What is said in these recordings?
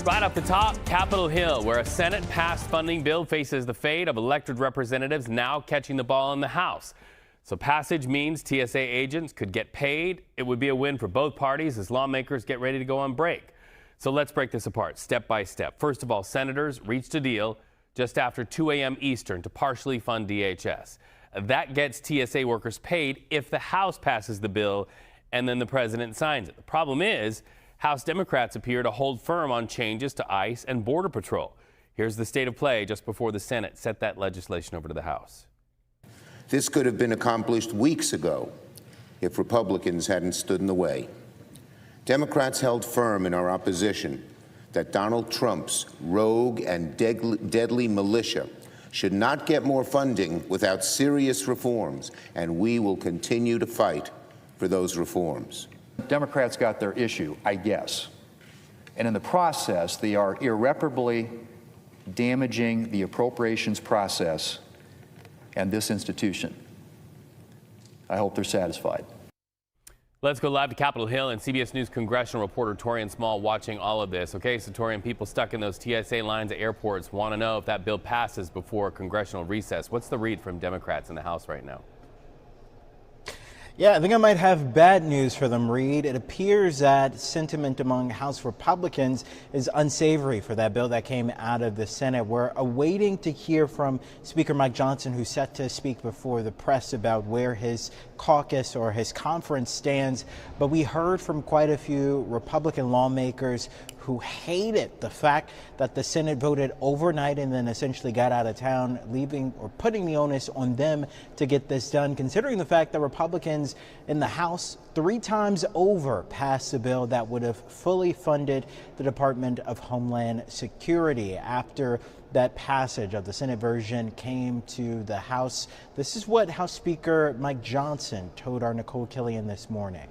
Right off the top, Capitol Hill, where a Senate-passed funding bill faces the fate of elected representatives now catching the ball in the House. So passage means TSA agents could get paid. It would be a win for both parties as lawmakers get ready to go on break. So let's break this apart step by step. First of all, senators reached a deal just after 2 a.m. Eastern to partially fund DHS. That gets TSA workers paid if the House passes the bill and then the president signs it. The problem is, House Democrats appear to hold firm on changes to ICE and Border Patrol. Here's the state of play just before the Senate sent that legislation over to the House. This could have been accomplished weeks ago if Republicans hadn't stood in the way. Democrats held firm in our opposition that Donald Trump's rogue and deadly militia should not get more funding without serious reforms, and we will continue to fight for those reforms. Democrats got their issue, I guess. And in the process, they are irreparably damaging the appropriations process and this institution. I hope they're satisfied. Let's go live to Capitol Hill and CBS News congressional reporter Taurean Small watching all of this. Okay, so Taurean, people stuck in those TSA lines at airports want to know if that bill passes before congressional recess. What's the read from Democrats in the House right now? Yeah, I think I might have bad news for them, Reed. It appears that sentiment among House Republicans is unsavory for that bill that came out of the Senate. We're awaiting to hear from Speaker Mike Johnson, who's set to speak before the press about where his caucus or his conference stands. But we heard from quite a few Republican lawmakers who hated the fact that the Senate voted overnight and then essentially got out of town, leaving or putting the onus on them to get this done, considering the fact that Republicans in the House 3 times over passed a bill that would have fully funded the Department of Homeland Security. After that passage of the Senate version came to the House, this is what House Speaker Mike Johnson told our Nicole Killian this morning.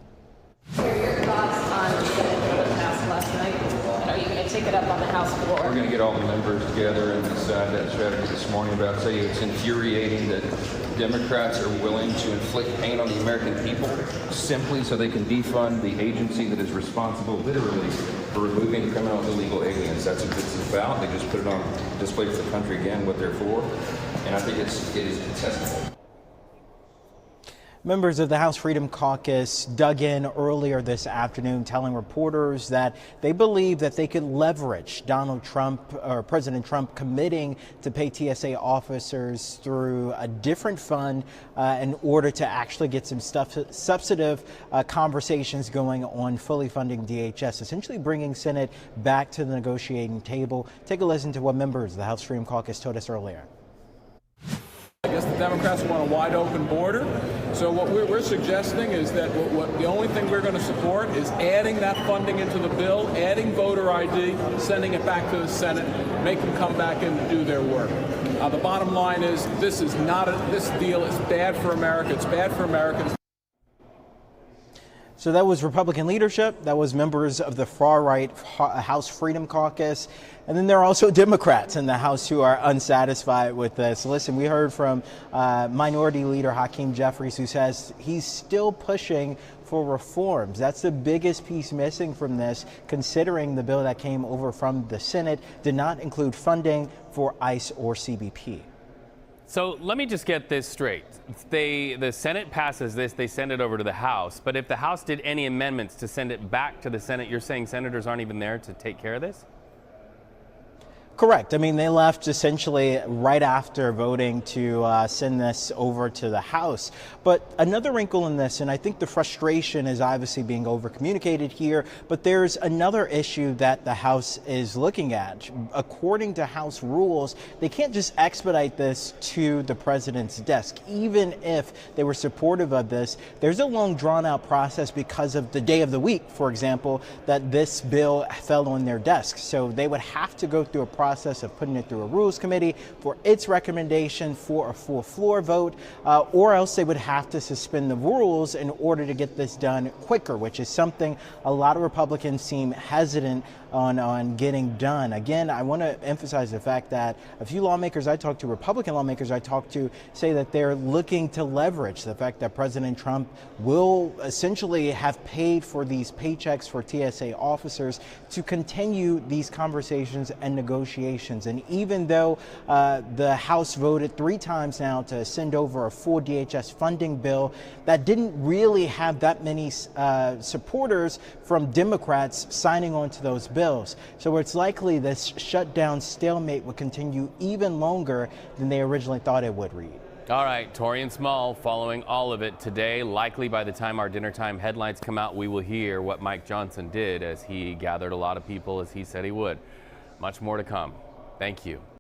What are your thoughts on the Senate bill that passed last night? And are you going to take it up on the House floor? We're going to get all the members together and decide that strategy this morning. But I'll tell you, it's infuriating that Democrats are willing to inflict pain on the American people simply so they can defund the agency that is responsible, literally, for removing criminal illegal aliens. That's what this is about. They just put it on display for the country again, what they're for. And I think it is contestable. Members of the House Freedom Caucus dug in earlier this afternoon, telling reporters that they believe that they could leverage Donald Trump or President Trump committing to pay TSA officers through a different fund in order to actually get some substantive conversations going on fully funding DHS, essentially bringing Senate back to the negotiating table. Take a listen to what members of the House Freedom Caucus told us earlier. I guess the Democrats want a wide open border. So what we're suggesting is that the only thing we're going to support is adding that funding into the bill, adding voter ID, sending it back to the Senate, make them come back in to do their work. The bottom line is this deal is bad for America. It's bad for Americans. So that was Republican leadership. That was members of the far-right House Freedom Caucus. And then there are also Democrats in the House who are unsatisfied with this. Listen, we heard from Minority Leader Hakeem Jeffries, who says he's still pushing for reforms. That's the biggest piece missing from this, considering the bill that came over from the Senate did not include funding for ICE or CBP. So let me just get this straight. The Senate passes this, they send it over to the House. But if the House did any amendments to send it back to the Senate, you're saying senators aren't even there to take care of this? Correct. I mean, they left essentially right after voting to send this over to the House. But another wrinkle in this, and I think the frustration is obviously being over-communicated here, but there's another issue that the House is looking at. According to House rules, they can't just expedite this to the president's desk. Even if they were supportive of this, there's a long drawn-out process because of the day of the week, for example, that this bill fell on their desk. So they would have to go through a process of putting it through a rules committee for its recommendation for a full floor vote, or else they would have to suspend the rules in order to get this done quicker, which is something a lot of Republicans seem hesitant on getting done. Again, I want to emphasize the fact that a few lawmakers I talked to, Republican lawmakers I talked to, say that they're looking to leverage the fact that President Trump will essentially have paid for these paychecks for TSA officers to continue these conversations and negotiations. And even though the House voted 3 times now to send over a full DHS funding bill, that didn't really have that many supporters from Democrats signing on to those bills. So it's likely this shutdown stalemate will continue even longer than they originally thought it would, Reed. All right, Taurean Small following all of it today. Likely by the time our dinner time headlines come out, we will hear what Mike Johnson did as he gathered a lot of people as he said he would. Much more to come. Thank you.